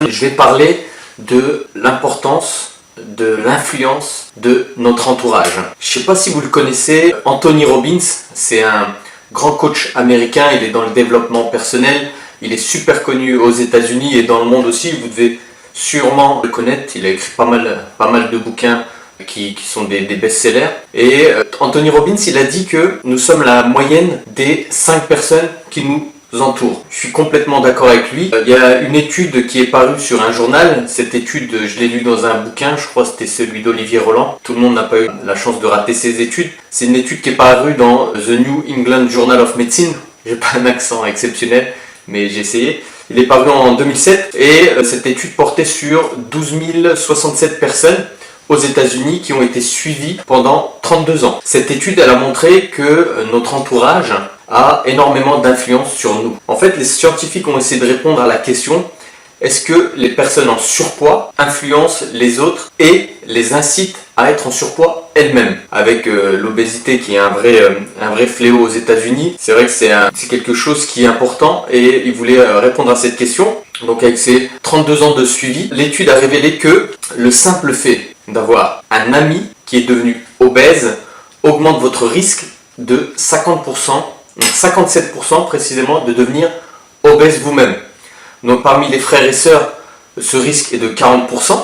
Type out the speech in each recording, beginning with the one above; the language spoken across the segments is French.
Je vais parler de l'importance de l'influence de notre entourage. Je ne sais pas si vous le connaissez, Anthony Robbins, c'est un grand coach américain, il est dans le développement personnel, il est super connu aux États-Unis et dans le monde aussi, vous devez sûrement le connaître, il a écrit pas mal de bouquins qui sont des best-sellers. Et Anthony Robbins, il a dit que nous sommes la moyenne des 5 personnes qui nous entourent. Je suis complètement d'accord avec lui. Il y a une étude qui est parue sur un journal. Cette étude, je l'ai lue dans un bouquin, je crois que c'était celui d'Olivier Roland. Tout le monde n'a pas eu la chance de rater ces études. C'est une étude qui est parue dans The New England Journal of Medicine. J'ai pas un accent exceptionnel, mais j'ai essayé. Il est paru en 2007 et cette étude portait sur 12 067 personnes aux États-Unis qui ont été suivies pendant 32 ans. Cette étude, elle a montré que notre entourage a énormément d'influence sur nous. En fait, les scientifiques ont essayé de répondre à la question: est-ce que les personnes en surpoids influencent les autres et les incitent à être en surpoids elles-mêmes? Avec l'obésité qui est un vrai fléau aux États-Unis, c'est vrai que c'est quelque chose qui est important et ils voulaient répondre à cette question. Donc avec ces 32 ans de suivi, l'étude a révélé que le simple fait d'avoir un ami qui est devenu obèse augmente votre risque de 50%, 57% précisément, de devenir obèse vous-même. Donc parmi les frères et sœurs, ce risque est de 40%.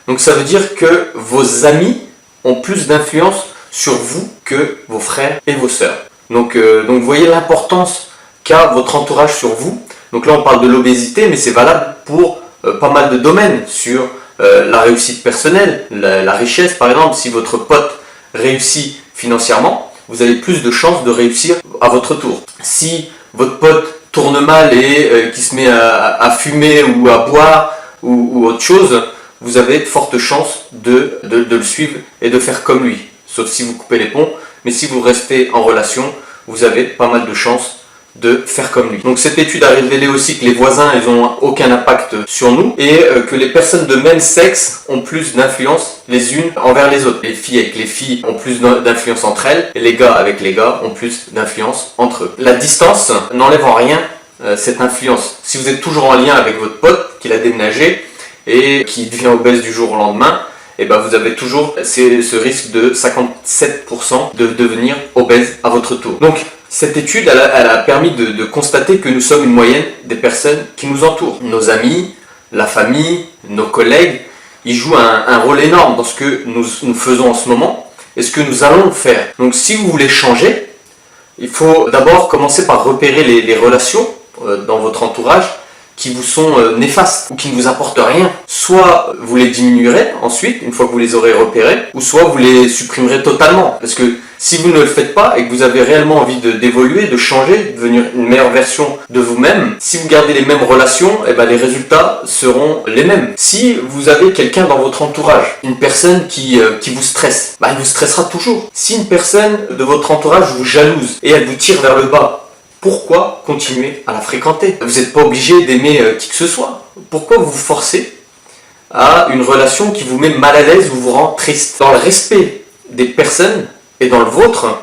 Donc ça veut dire que vos amis ont plus d'influence sur vous que vos frères et vos sœurs. Donc vous voyez l'importance qu'a votre entourage sur vous. Donc là on parle de l'obésité, mais c'est valable pour pas mal de domaines, sur la réussite personnelle, la richesse par exemple. Si votre pote réussit financièrement, vous avez plus de chances de réussir à votre tour. Si votre pote tourne mal et qui se met à fumer ou à boire ou autre chose, vous avez de fortes chances de le suivre et de faire comme lui. Sauf si vous coupez les ponts, mais si vous restez en relation, vous avez pas mal de chances de faire comme lui. Donc cette étude a révélé aussi que les voisins, ils n'ont aucun impact sur nous et que les personnes de même sexe ont plus d'influence les unes envers les autres. Les filles avec les filles ont plus d'influence entre elles et les gars avec les gars ont plus d'influence entre eux. La distance n'enlève en rien cette influence. Si vous êtes toujours en lien avec votre pote qui l'a déménagé et qui devient obèse du jour au lendemain, et ben vous avez toujours ce risque de 57% de devenir obèse à votre tour. Donc cette étude, elle a permis de constater que nous sommes une moyenne des personnes qui nous entourent. Nos amis, la famille, nos collègues, ils jouent un rôle énorme dans ce que nous faisons en ce moment et ce que nous allons faire. Donc si vous voulez changer, il faut d'abord commencer par repérer les relations dans votre entourage qui vous sont néfastes ou qui ne vous apportent rien. Soit vous les diminuerez ensuite, une fois que vous les aurez repérés, ou soit vous les supprimerez totalement. Parce que si vous ne le faites pas et que vous avez réellement envie d'évoluer, de changer, de devenir une meilleure version de vous-même, si vous gardez les mêmes relations, eh ben les résultats seront les mêmes. Si vous avez quelqu'un dans votre entourage, une personne qui vous stresse, il vous stressera toujours. Si une personne de votre entourage vous jalouse et elle vous tire vers le bas, pourquoi continuer à la fréquenter? Vous n'êtes pas obligé d'aimer qui que ce soit. Pourquoi vous vous forcez à une relation qui vous met mal à l'aise ou vous rend triste? Dans le respect des personnes et dans le vôtre,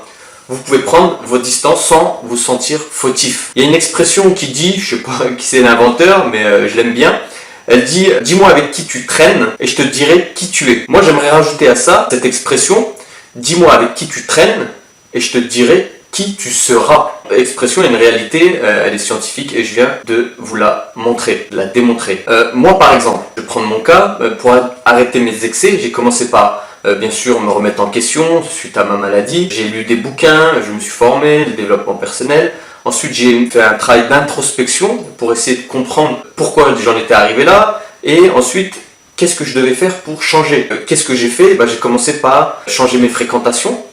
vous pouvez prendre vos distances sans vous sentir fautif. Il y a une expression qui dit, je ne sais pas qui c'est l'inventeur, mais je l'aime bien. Elle dit: dis-moi avec qui tu traînes et je te dirai qui tu es. Moi j'aimerais rajouter à ça cette expression: dis-moi avec qui tu traînes et je te dirai qui tu seras. L'expression est une réalité, elle est scientifique et je viens de vous la montrer, de la démontrer. Moi par exemple, je vais prendre mon cas, pour arrêter mes excès, j'ai commencé par bien sûr me remettre en question suite à ma maladie. J'ai lu des bouquins, je me suis formé, le développement personnel. Ensuite j'ai fait un travail d'introspection pour essayer de comprendre pourquoi j'en étais arrivé là. Et ensuite, qu'est-ce que je devais faire pour changer? Qu'est-ce que j'ai fait? J'ai commencé par changer mes fréquentations.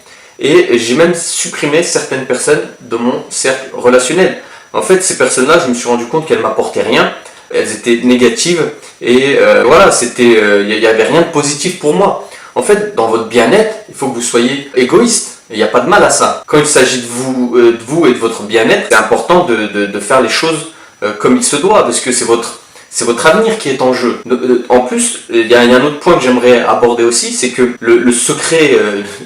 Et j'ai même supprimé certaines personnes de mon cercle relationnel. En fait, ces personnes-là, je me suis rendu compte qu'elles m'apportaient rien. Elles étaient négatives et voilà, il n'y avait rien de positif pour moi. En fait, dans votre bien-être, il faut que vous soyez égoïste. Il n'y a pas de mal à ça. Quand il s'agit de vous et de votre bien-être, c'est important de faire les choses comme il se doit, parce que c'est votre avenir qui est en jeu. En plus, il y a un autre point que j'aimerais aborder aussi, c'est que le secret,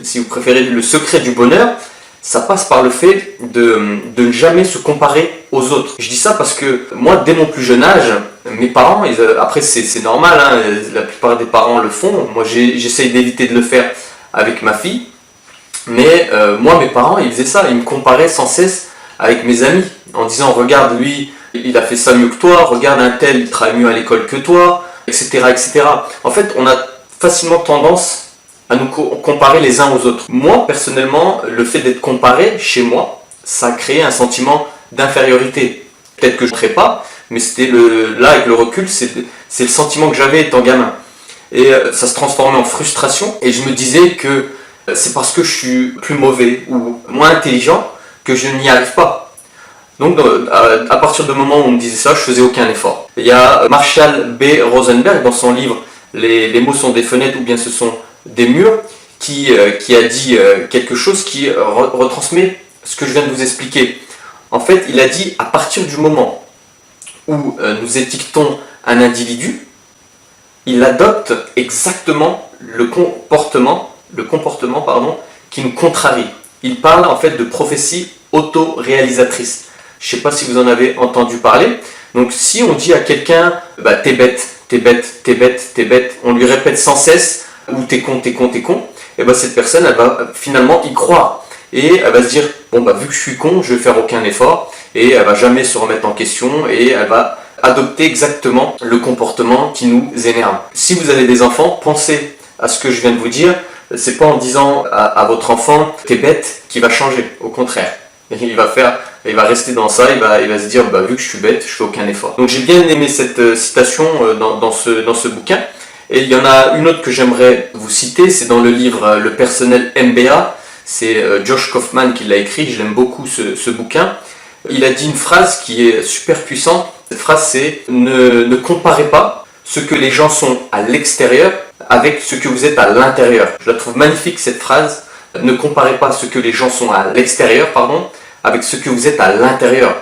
si vous préférez, le secret du bonheur, ça passe par le fait de ne jamais se comparer aux autres. Je dis ça parce que moi, dès mon plus jeune âge, mes parents, après c'est normal, hein, la plupart des parents le font. Moi, j'essaye d'éviter de le faire avec ma fille. Mais moi, mes parents, ils faisaient ça. Ils me comparaient sans cesse avec mes amis en disant, regarde, lui, il a fait ça mieux que toi. Regarde, un tel, il travaille mieux à l'école que toi, etc., etc. En fait, on a facilement tendance à nous comparer les uns aux autres. Moi, personnellement, le fait d'être comparé chez moi, ça a créé un sentiment d'infériorité. Peut-être que je ne ferais pas, mais c'était là, avec le recul, c'est le sentiment que j'avais étant gamin. Et ça se transformait en frustration, et je me disais que c'est parce que je suis plus mauvais ou moins intelligent que je n'y arrive pas. Donc à partir du moment où on me disait ça, je faisais aucun effort. Il y a Marshall B. Rosenberg dans son livre « Les mots sont des fenêtres ou bien ce sont des murs » qui a dit quelque chose qui retransmet ce que je viens de vous expliquer. En fait, il a dit à partir du moment où nous étiquetons un individu, il adopte exactement le comportement qui nous contrarie. Il parle en fait de prophétie auto-réalisatrice. Je ne sais pas si vous en avez entendu parler. Donc si on dit à quelqu'un bah, t'es bête, t'es bête, t'es bête, t'es bête, on lui répète sans cesse ou t'es con, t'es con, t'es con, et bah, cette personne elle va finalement y croire. Et elle va se dire bon bah vu que je suis con, je vais faire aucun effort, et elle va jamais se remettre en question et elle va adopter exactement le comportement qui nous énerve. Si vous avez des enfants, pensez à ce que je viens de vous dire. C'est pas en disant à votre enfant t'es bête qu'il va changer, au contraire. Il va rester dans ça, il va se dire bah, vu que je suis bête, je fais aucun effort. Donc j'ai bien aimé cette citation dans ce bouquin. Et il y en a une autre que j'aimerais vous citer, c'est dans le livre Le personnel MBA. C'est Josh Kaufman qui l'a écrit, je l'aime beaucoup ce bouquin. Il a dit une phrase qui est super puissante. Cette phrase c'est ne comparez pas ce que les gens sont à l'extérieur avec ce que vous êtes à l'intérieur. Je la trouve magnifique cette phrase. Ne comparez pas ce que les gens sont à l'extérieur, avec ce que vous êtes à l'intérieur.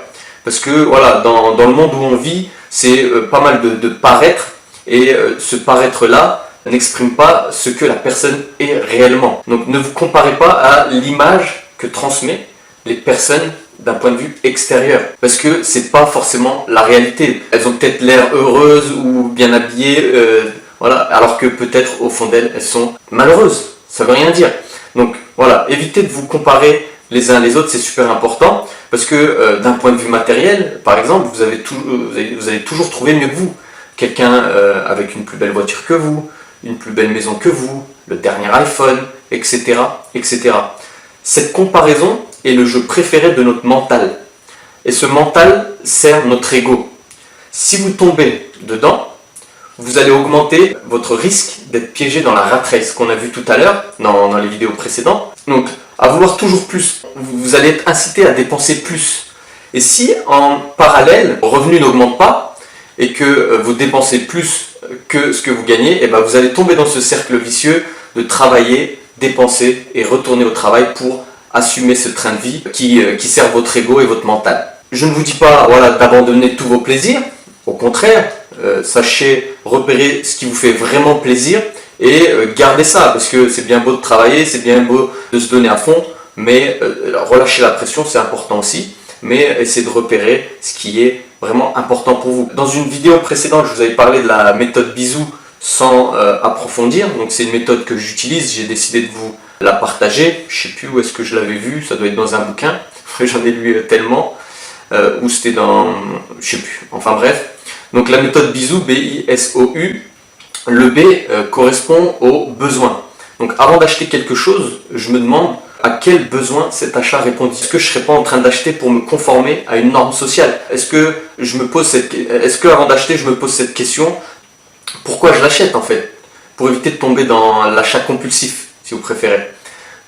Parce que voilà, dans le monde où on vit, c'est pas mal de paraître, et ce paraître-là n'exprime pas ce que la personne est réellement. Donc ne vous comparez pas à l'image que transmet les personnes d'un point de vue extérieur, parce que c'est pas forcément la réalité. Elles ont peut-être l'air heureuses ou bien habillées, voilà, alors que peut-être au fond d'elles, elles sont malheureuses. Ça veut rien dire. Donc voilà, évitez de vous comparer les uns les autres, c'est super important, parce que d'un point de vue matériel, par exemple, vous allez toujours trouver mieux que vous. Quelqu'un avec une plus belle voiture que vous, une plus belle maison que vous, le dernier iPhone, etc., etc. Cette comparaison est le jeu préféré de notre mental. Et ce mental sert notre ego. Si vous tombez dedans, vous allez augmenter votre risque d'être piégé dans la rat race qu'on a vu tout à l'heure dans les vidéos précédentes. Donc, à vouloir toujours plus, vous allez être incité à dépenser plus. Et si en parallèle, le revenu n'augmente pas et que vous dépensez plus que ce que vous gagnez, et ben vous allez tomber dans ce cercle vicieux de travailler, dépenser et retourner au travail pour assumer ce train de vie qui sert votre ego et votre mental. Je ne vous dis pas voilà, d'abandonner tous vos plaisirs, au contraire, sachez repérer ce qui vous fait vraiment plaisir et gardez ça, parce que c'est bien beau de travailler, c'est bien beau de se donner à fond, mais relâcher la pression c'est important aussi, mais essayez de repérer ce qui est vraiment important pour vous. Dans une vidéo précédente, je vous avais parlé de la méthode Bisou sans approfondir, donc c'est une méthode que j'utilise, j'ai décidé de vous la partager. Je ne sais plus où est-ce que je l'avais vu, ça doit être dans un bouquin, j'en ai lu tellement, ou c'était dans, je sais plus, enfin bref. Donc la méthode Bisou, B-I-S-O-U, le B correspond aux besoins. Donc avant d'acheter quelque chose, je me demande à quel besoin cet achat répond. Est-ce que je ne serais pas en train d'acheter pour me conformer à une norme sociale? Est-ce que avant d'acheter, je me pose cette question, pourquoi je l'achète en fait? Pour éviter de tomber dans l'achat compulsif, si vous préférez.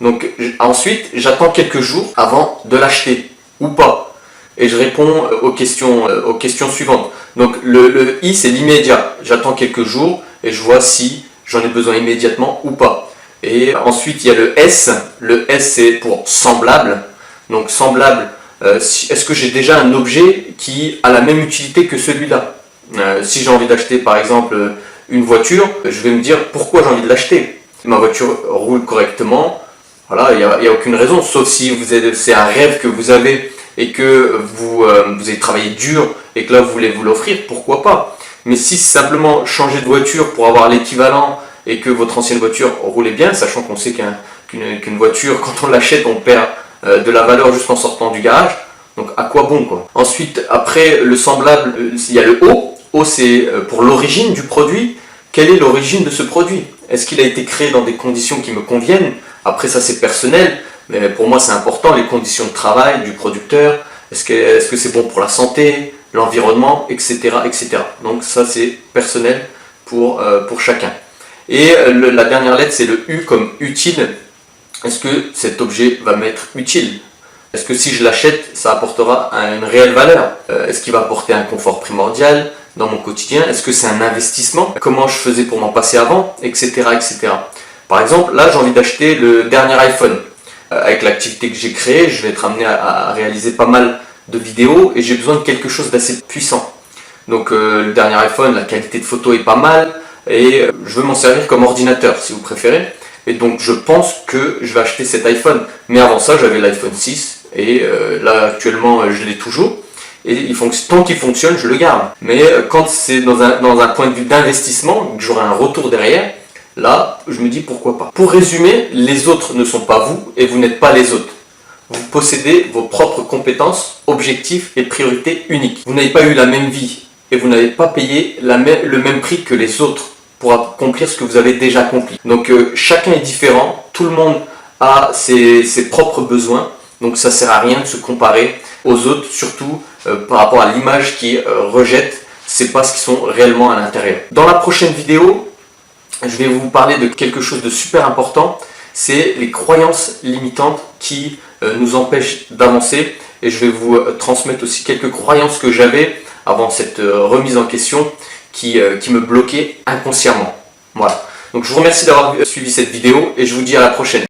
Donc ensuite, j'attends quelques jours avant de l'acheter, ou pas. Et je réponds aux questions suivantes. Donc le I, c'est l'immédiat. J'attends quelques jours et je vois si j'en ai besoin immédiatement ou pas. Et ensuite, il y a le S. Le S, c'est pour semblable. Donc semblable, est-ce que j'ai déjà un objet qui a la même utilité que celui-là? Si j'ai envie d'acheter par exemple une voiture, je vais me dire pourquoi j'ai envie de l'acheter. Ma voiture roule correctement, Voilà, il n'y a aucune raison, sauf si c'est un rêve que vous avez et que vous avez travaillé dur et que là vous voulez vous l'offrir, pourquoi pas. Mais si c'est simplement changer de voiture pour avoir l'équivalent et que votre ancienne voiture roulait bien, sachant qu'on sait qu'une voiture, quand on l'achète, on perd de la valeur juste en sortant du garage, donc à quoi bon quoi. Ensuite, après le semblable, il y a le O. O, c'est pour l'origine du produit. Quelle est l'origine de ce produit? Est-ce qu'il a été créé dans des conditions qui me conviennent? Après ça c'est personnel, mais pour moi c'est important, les conditions de travail du producteur, est-ce que c'est bon pour la santé, l'environnement, etc., etc. Donc ça c'est personnel pour chacun. Et la dernière lettre c'est le U comme utile. Est-ce que cet objet va m'être utile? Est-ce que si je l'achète, ça apportera une réelle valeur? Est-ce qu'il va apporter un confort primordial dans mon quotidien? Est-ce que c'est un investissement? Comment je faisais pour m'en passer avant? Etc., etc. Par exemple, là j'ai envie d'acheter le dernier iPhone. Avec l'activité que j'ai créée, je vais être amené à réaliser pas mal de vidéos et j'ai besoin de quelque chose d'assez puissant. Donc le dernier iPhone, la qualité de photo est pas mal et je veux m'en servir comme ordinateur si vous préférez. Et donc je pense que je vais acheter cet iPhone. Mais avant ça, j'avais l'iPhone 6 et là actuellement je l'ai toujours. Et tant qu'il fonctionne, je le garde. Mais quand c'est dans un point de vue d'investissement, que j'aurai un retour derrière, là, je me dis pourquoi pas. Pour résumer, les autres ne sont pas vous et vous n'êtes pas les autres. Vous possédez vos propres compétences, objectifs et priorités uniques. Vous n'avez pas eu la même vie et vous n'avez pas payé le même prix que les autres pour accomplir ce que vous avez déjà accompli. Donc chacun est différent, tout le monde a ses propres besoins, donc ça ne sert à rien de se comparer aux autres, surtout par rapport à l'image qu'ils rejettent, c'est pas ce qu'ils sont réellement à l'intérieur. Dans la prochaine vidéo, je vais vous parler de quelque chose de super important, c'est les croyances limitantes qui nous empêchent d'avancer et je vais vous transmettre aussi quelques croyances que j'avais avant cette remise en question qui me bloquaient inconsciemment. Voilà. Donc je vous remercie d'avoir suivi cette vidéo et je vous dis à la prochaine.